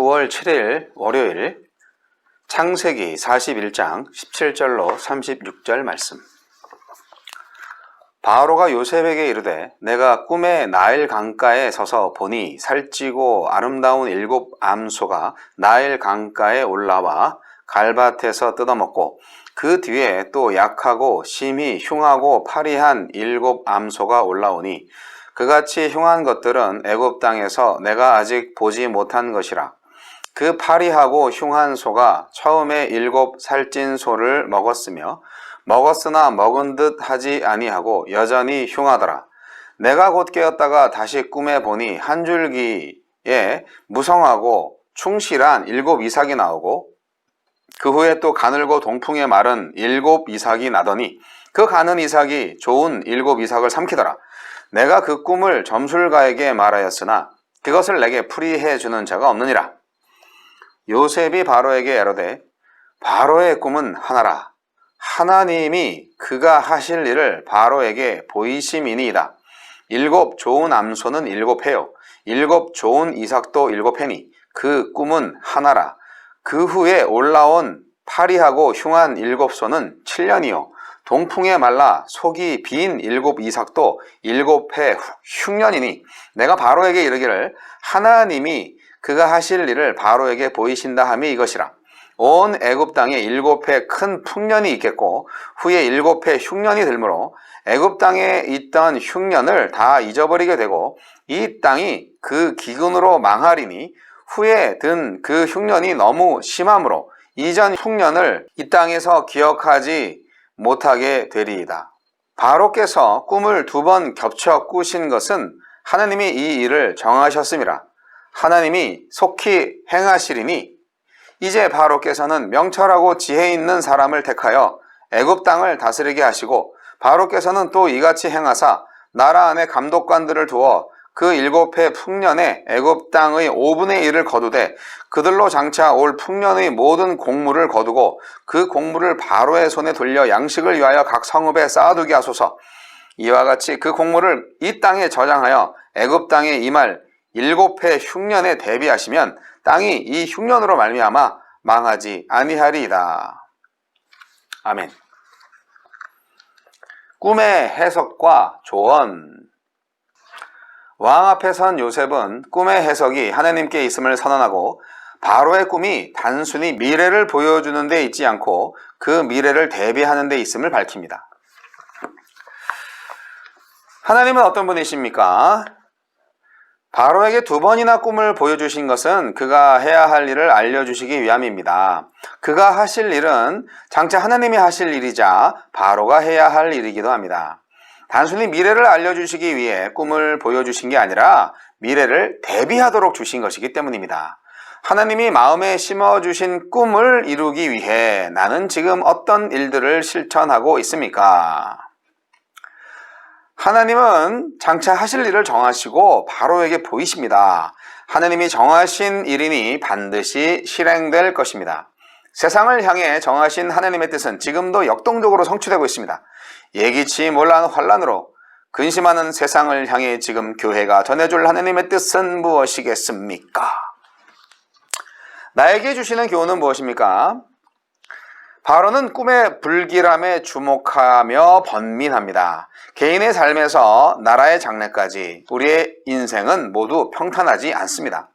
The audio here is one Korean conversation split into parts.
9월 7일 월요일 창세기 41장 17절로 36절 말씀. 바로가 요셉에게 이르되 내가 꿈에 나일 강가에 서서 보니 살찌고 아름다운 7 암소가 나일 강가에 올라와 갈밭에서 뜯어먹고 그 뒤에 또 약하고 심히 흉하고 파리한 7 암소가 올라오니 그같이 흉한 것들은 애굽 땅에서 내가 아직 보지 못한 것이라. 그 파리하고 흉한 소가 처음에 7 살찐 소를 먹었으나 먹은 듯 하지 아니하고 여전히 흉하더라. 내가 곧 깨었다가 다시 꿈에 보니 한 줄기에 무성하고 충실한 7 이삭이 나오고 그 후에 또 가늘고 동풍에 마른 7 이삭이 나더니 그 가는 이삭이 좋은 7 이삭을 삼키더라. 내가 그 꿈을 점술가에게 말하였으나 그것을 내게 풀이해 주는 자가 없느니라. 요셉이 바로에게 이르되 바로의 꿈은 하나라. 하나님이 그가 하실 일을 바로에게 보이심이니이다. 7 좋은 암소는 7 해요. 7 좋은 이삭도 7 해니 그 꿈은 하나라. 그 후에 올라온 파리하고 흉한 7 소는 7년이요. 동풍에 말라 속이 빈 7 이삭도 7해 흉년이니 내가 바로에게 이르기를 하나님이 그가 하실 일을 바로에게 보이신다 함이 이것이라. 온 애굽 땅에 7해 큰 풍년이 있겠고 후에 7해 흉년이 들므로 애굽 땅에 있던 흉년을 다 잊어버리게 되고 이 땅이 그 기근으로 망하리니 후에 든 그 흉년이 너무 심함으로 이전 흉년을 이 땅에서 기억하지 못하게 되리이다. 바로께서 꿈을 2번 겹쳐 꾸신 것은 하나님이 이 일을 정하셨음이라. 하나님이 속히 행하시리니 이제 바로께서는 명철하고 지혜 있는 사람을 택하여 애굽 땅을 다스리게 하시고 바로께서는 또 이같이 행하사 나라 안에 감독관들을 두어 그 7해 풍년에 애굽 땅의 5분의 1을 거두되 그들로 장차 올 풍년의 모든 곡물을 거두고 그 곡물을 바로의 손에 돌려 양식을 위하여 각 성읍에 쌓아두게 하소서. 이와 같이 그 곡물을 이 땅에 저장하여 애굽 땅에 임할 7해 흉년에 대비하시면 땅이 이 흉년으로 말미암아 망하지 아니하리이다. 아멘. 꿈의 해석과 조언. 왕 앞에 선 요셉은 꿈의 해석이 하나님께 있음을 선언하고 바로의 꿈이 단순히 미래를 보여주는 데 있지 않고 그 미래를 대비하는 데 있음을 밝힙니다. 하나님은 어떤 분이십니까? 바로에게 2번이나 꿈을 보여주신 것은 그가 해야 할 일을 알려주시기 위함입니다. 그가 하실 일은 장차 하나님이 하실 일이자 바로가 해야 할 일이기도 합니다. 단순히 미래를 알려주시기 위해 꿈을 보여주신 게 아니라 미래를 대비하도록 주신 것이기 때문입니다. 하나님이 마음에 심어주신 꿈을 이루기 위해 나는 지금 어떤 일들을 실천하고 있습니까? 하나님은 장차 하실 일을 정하시고 바로에게 보이십니다. 하나님이 정하신 일이니 반드시 실행될 것입니다. 세상을 향해 정하신 하나님의 뜻은 지금도 역동적으로 성취되고 있습니다. 예기치 못한 환란으로 근심하는 세상을 향해 지금 교회가 전해줄 하나님의 뜻은 무엇이겠습니까? 나에게 주시는 교훈은 무엇입니까? 바로는 꿈의 불길함에 주목하며 번민합니다. 개인의 삶에서 나라의 장래까지 우리의 인생은 모두 평탄하지 않습니다.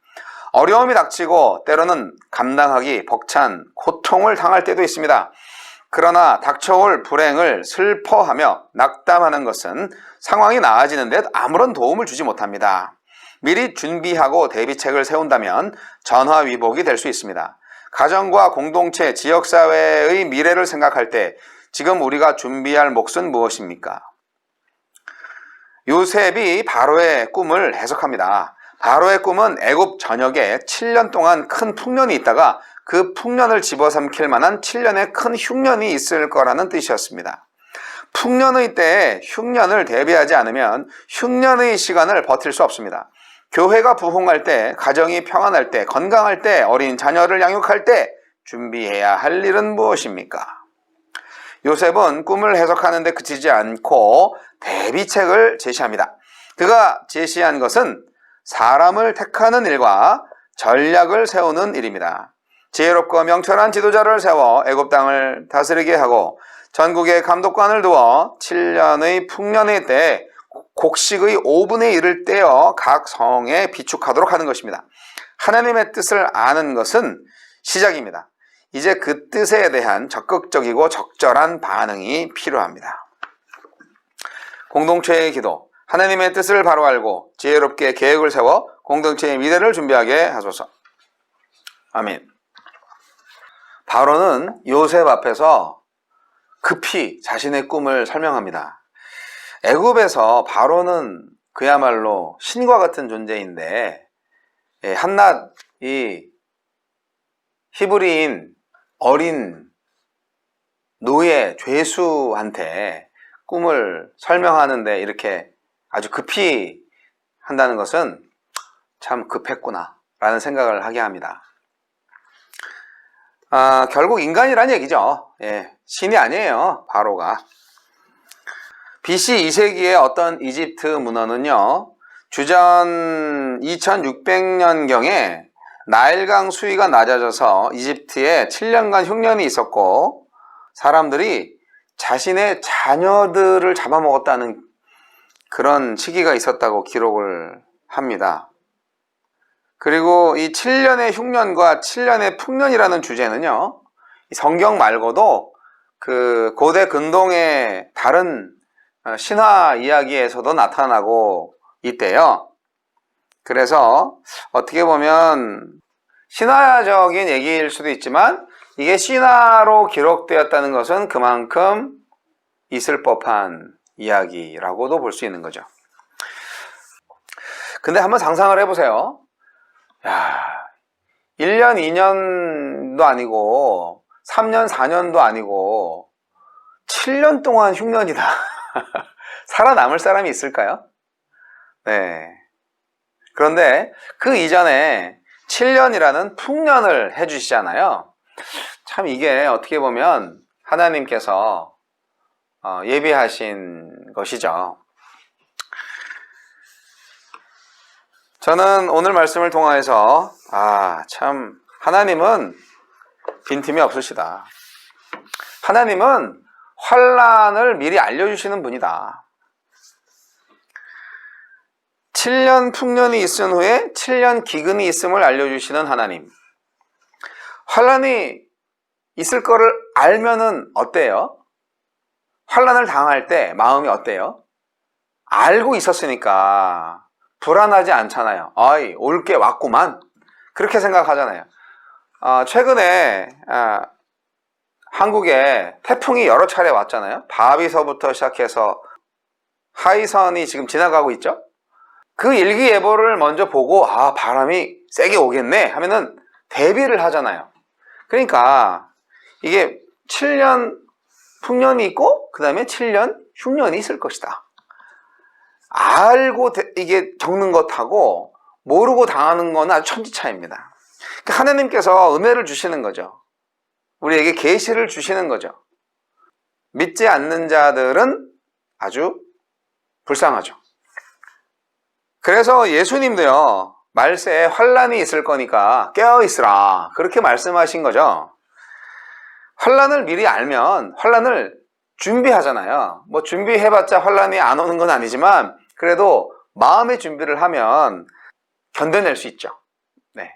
어려움이 닥치고 때로는 감당하기 벅찬 고통을 당할 때도 있습니다. 그러나 닥쳐올 불행을 슬퍼하며 낙담하는 것은 상황이 나아지는 데 아무런 도움을 주지 못합니다. 미리 준비하고 대비책을 세운다면 전화위복이 될 수 있습니다. 가정과 공동체, 지역사회의 미래를 생각할 때 지금 우리가 준비할 몫은 무엇입니까? 요셉이 바로의 꿈을 해석합니다. 바로의 꿈은 애굽 전역에 7년 동안 큰 풍년이 있다가 그 풍년을 집어삼킬 만한 7년의 큰 흉년이 있을 거라는 뜻이었습니다. 풍년의 때에 흉년을 대비하지 않으면 흉년의 시간을 버틸 수 없습니다. 교회가 부흥할 때, 가정이 평안할 때, 건강할 때, 어린 자녀를 양육할 때 준비해야 할 일은 무엇입니까? 요셉은 꿈을 해석하는 데 그치지 않고 대비책을 제시합니다. 그가 제시한 것은 사람을 택하는 일과 전략을 세우는 일입니다. 지혜롭고 명철한 지도자를 세워 애굽 땅을 다스리게 하고 전국에 감독관을 두어 7년의 풍년의 때에 곡식의 5분의 1을 떼어 각 성에 비축하도록 하는 것입니다. 하나님의 뜻을 아는 것은 시작입니다. 이제 그 뜻에 대한 적극적이고 적절한 반응이 필요합니다. 공동체의 기도. 하나님의 뜻을 바로 알고 지혜롭게 계획을 세워 공동체의 미래를 준비하게 하소서. 아멘. 바로는 요셉 앞에서 급히 자신의 꿈을 설명합니다. 애굽에서 바로는 그야말로 신과 같은 존재인데 한낱 이 히브리인 어린 노예 죄수한테 꿈을 설명하는데 이렇게 아주 급히 한다는 것은 참 급했구나 라는 생각을 하게 합니다. 결국 인간이란 얘기죠. 신이 아니에요, 바로가. BC 2세기의 어떤 이집트 문헌은요, 주전 2600년경에 나일강 수위가 낮아져서 이집트에 7년간 흉년이 있었고 사람들이 자신의 자녀들을 잡아먹었다는 그런 시기가 있었다고 기록을 합니다. 그리고 이 7년의 흉년과 7년의 풍년이라는 주제는요, 성경 말고도 그 고대 근동의 다른 신화 이야기에서도 나타나고 있대요. 그래서 어떻게 보면 신화적인 얘기일 수도 있지만 이게 신화로 기록되었다는 것은 그만큼 있을 법한 이야기라고도 볼 수 있는 거죠. 근데 한번 상상을 해보세요. 1년, 2년도 아니고 3년, 4년도 아니고 7년 동안 흉년이다. 살아남을 사람이 있을까요? 네. 그런데 그 이전에 7년이라는 풍년을 해주시잖아요. 참 이게 어떻게 보면 하나님께서 예비하신 것이죠. 저는 오늘 말씀을 통해서 참 하나님은 빈틈이 없으시다. 하나님은 환난을 미리 알려주시는 분이다. 7년 풍년이 있은 후에 7년 기근이 있음을 알려주시는 하나님. 환난이 있을 거를 알면은 어때요? 환난을 당할 때 마음이 어때요? 알고 있었으니까 불안하지 않잖아요. 올 게 왔구만. 그렇게 생각하잖아요. 최근에 한국에 태풍이 여러 차례 왔잖아요. 바비서부터 시작해서 하이선이 지금 지나가고 있죠. 그 일기예보를 먼저 보고 바람이 세게 오겠네 하면은 대비를 하잖아요. 그러니까 이게 7년 풍년이 있고 그 다음에 7년 흉년이 있을 것이다. 알고 이게 겪는 것하고 모르고 당하는 건 아주 천지차이입니다. 그러니까 하나님께서 은혜를 주시는 거죠. 우리에게 계시를 주시는 거죠. 믿지 않는 자들은 아주 불쌍하죠. 그래서 예수님도요, 말세에 환난이 있을 거니까 깨어있으라 그렇게 말씀하신 거죠. 환난을 미리 알면 환난을 준비하잖아요. 뭐 준비해봤자 환난이 안 오는 건 아니지만 그래도 마음의 준비를 하면 견뎌낼 수 있죠. 네.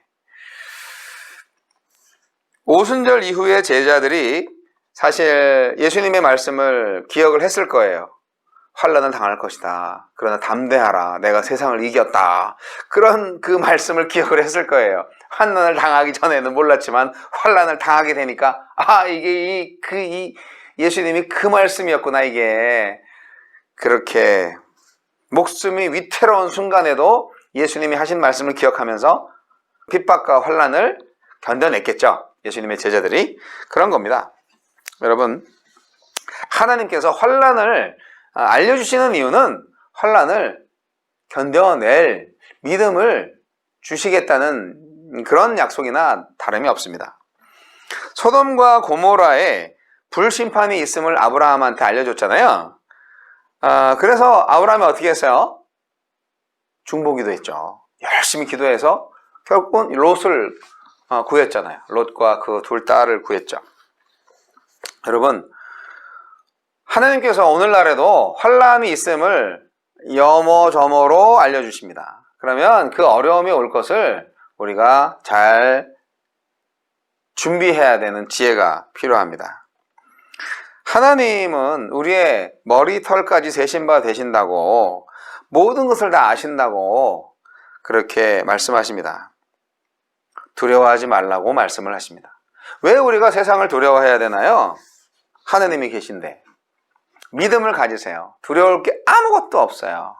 오순절 이후에 제자들이 사실 예수님의 말씀을 기억을 했을 거예요. 환난을 당할 것이다. 그러나 담대하라. 내가 세상을 이겼다. 그런 그 말씀을 기억을 했을 거예요. 환난을 당하기 전에는 몰랐지만 환난을 당하게 되니까 이게 예수님이 그 말씀이었구나. 이게 그렇게 목숨이 위태로운 순간에도 예수님이 하신 말씀을 기억하면서 핍박과 환난을 견뎌냈겠죠. 예수님의 제자들이 그런 겁니다. 여러분, 하나님께서 환난을 알려주시는 이유는 환난을 견뎌낼 믿음을 주시겠다는 그런 약속이나 다름이 없습니다. 소돔과 고모라에 불심판이 있음을 아브라함한테 알려줬잖아요. 그래서 아브라함이 어떻게 했어요? 중보기도 했죠. 열심히 기도해서 결국은 롯을 구했잖아요. 롯과 그 둘 딸을 구했죠. 여러분, 하나님께서 오늘날에도 환란이 있음을 여모저모로 알려주십니다. 그러면 그 어려움이 올 것을 우리가 잘 준비해야 되는 지혜가 필요합니다. 하나님은 우리의 머리털까지 세신 바 되신다고, 모든 것을 다 아신다고 그렇게 말씀하십니다. 두려워하지 말라고 말씀을 하십니다. 왜 우리가 세상을 두려워해야 되나요? 하나님이 계신데. 믿음을 가지세요. 두려울 게 아무것도 없어요.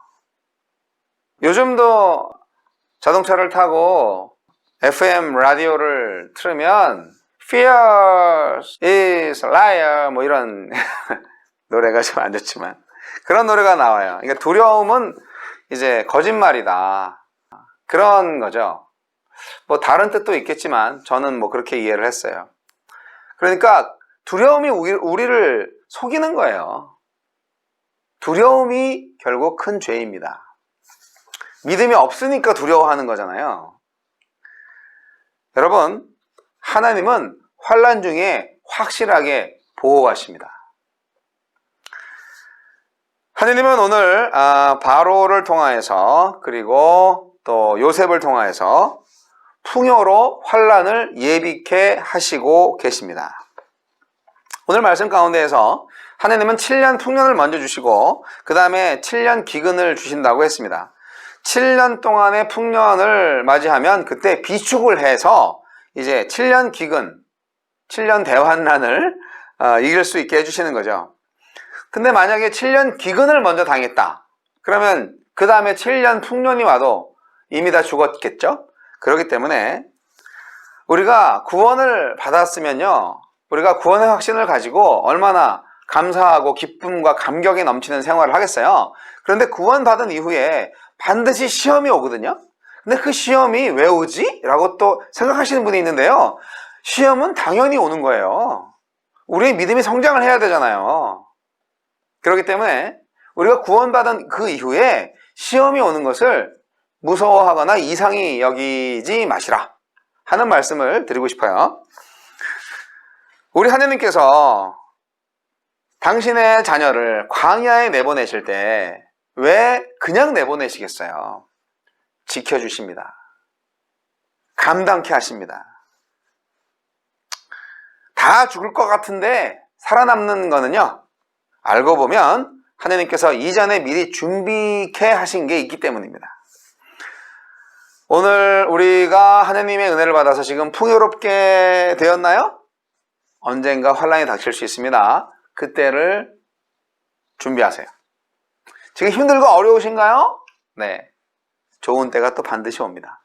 요즘도 자동차를 타고 FM 라디오를 틀으면 Fear is a liar 뭐 이런 노래가 좀 안 좋지만 그런 노래가 나와요. 그러니까 두려움은 이제 거짓말이다. 그런 거죠. 뭐 다른 뜻도 있겠지만 저는 뭐 그렇게 이해를 했어요. 그러니까 두려움이 우리를 속이는 거예요. 두려움이 결국 큰 죄입니다. 믿음이 없으니까 두려워하는 거잖아요. 여러분, 하나님은 환난 중에 확실하게 보호하십니다. 하나님은 오늘 바로를 통하여서 그리고 또 요셉을 통하여서 풍요로 환난을 예비케 하시고 계십니다. 오늘 말씀 가운데에서 하나님은 7년 풍년을 먼저 주시고 그 다음에 7년 기근을 주신다고 했습니다. 7년 동안의 풍년을 맞이하면 그때 비축을 해서 이제 7년 기근, 7년 대환난을 이길 수 있게 해주시는 거죠. 근데 만약에 7년 기근을 먼저 당했다. 그러면 그 다음에 7년 풍년이 와도 이미 다 죽었겠죠? 그렇기 때문에 우리가 구원을 받았으면요, 우리가 구원의 확신을 가지고 얼마나 감사하고 기쁨과 감격에 넘치는 생활을 하겠어요. 그런데 구원받은 이후에 반드시 시험이 오거든요. 근데 그 시험이 왜 오지? 라고 또 생각하시는 분이 있는데요. 시험은 당연히 오는 거예요. 우리의 믿음이 성장을 해야 되잖아요. 그렇기 때문에 우리가 구원받은 그 이후에 시험이 오는 것을 무서워하거나 이상히 여기지 마시라 하는 말씀을 드리고 싶어요. 우리 하나님께서 당신의 자녀를 광야에 내보내실 때 왜 그냥 내보내시겠어요? 지켜주십니다. 감당케 하십니다. 다 죽을 것 같은데 살아남는 거는요, 알고 보면 하나님께서 이전에 미리 준비케 하신 게 있기 때문입니다. 오늘 우리가 하나님의 은혜를 받아서 지금 풍요롭게 되었나요? 언젠가 환란이 닥칠 수 있습니다. 그때를 준비하세요. 지금 힘들고 어려우신가요? 네, 좋은 때가 또 반드시 옵니다.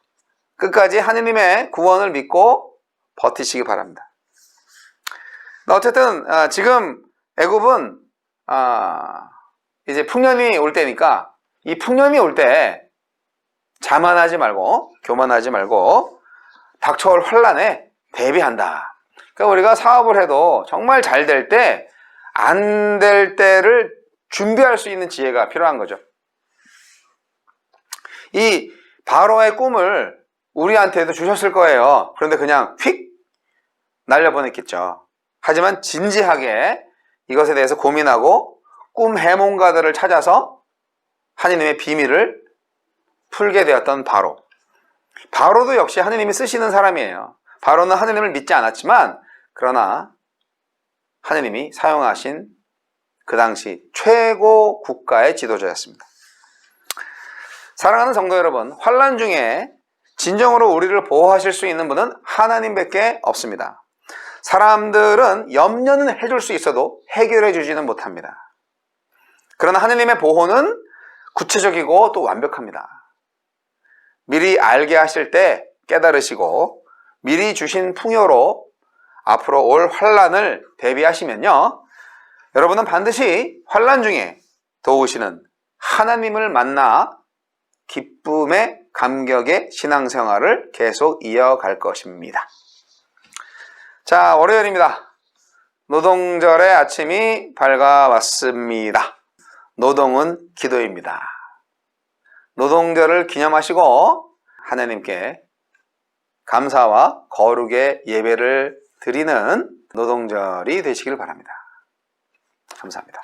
끝까지 하나님의 구원을 믿고 버티시기 바랍니다. 어쨌든 지금 애굽은 이제 풍년이 올 때니까 이 풍년이 올 때 자만하지 말고 교만하지 말고 닥쳐올 환란에 대비한다. 그러니까 우리가 사업을 해도 정말 잘 될 때, 안 될 때를 준비할 수 있는 지혜가 필요한 거죠. 이 바로의 꿈을 우리한테도 주셨을 거예요. 그런데 그냥 휙 날려보냈겠죠. 하지만 진지하게 이것에 대해서 고민하고 꿈 해몽가들을 찾아서 하나님의 비밀을 풀게 되었던 바로. 바로도 역시 하나님이 쓰시는 사람이에요. 바로는 하나님을 믿지 않았지만 그러나 하나님이 사용하신 그 당시 최고 국가의 지도자였습니다. 사랑하는 성도 여러분, 환난 중에 진정으로 우리를 보호하실 수 있는 분은 하나님밖에 없습니다. 사람들은 염려는 해줄 수 있어도 해결해 주지는 못합니다. 그러나 하나님의 보호는 구체적이고 또 완벽합니다. 미리 알게 하실 때 깨달으시고 미리 주신 풍요로 앞으로 올 환란을 대비하시면요, 여러분은 반드시 환란 중에 도우시는 하나님을 만나 기쁨의 감격의 신앙생활을 계속 이어갈 것입니다. 자, 월요일입니다. 노동절의 아침이 밝아왔습니다. 노동은 기도입니다. 노동절을 기념하시고 하나님께 감사와 거룩의 예배를 드리는 노동절이 되시길 바랍니다. 감사합니다.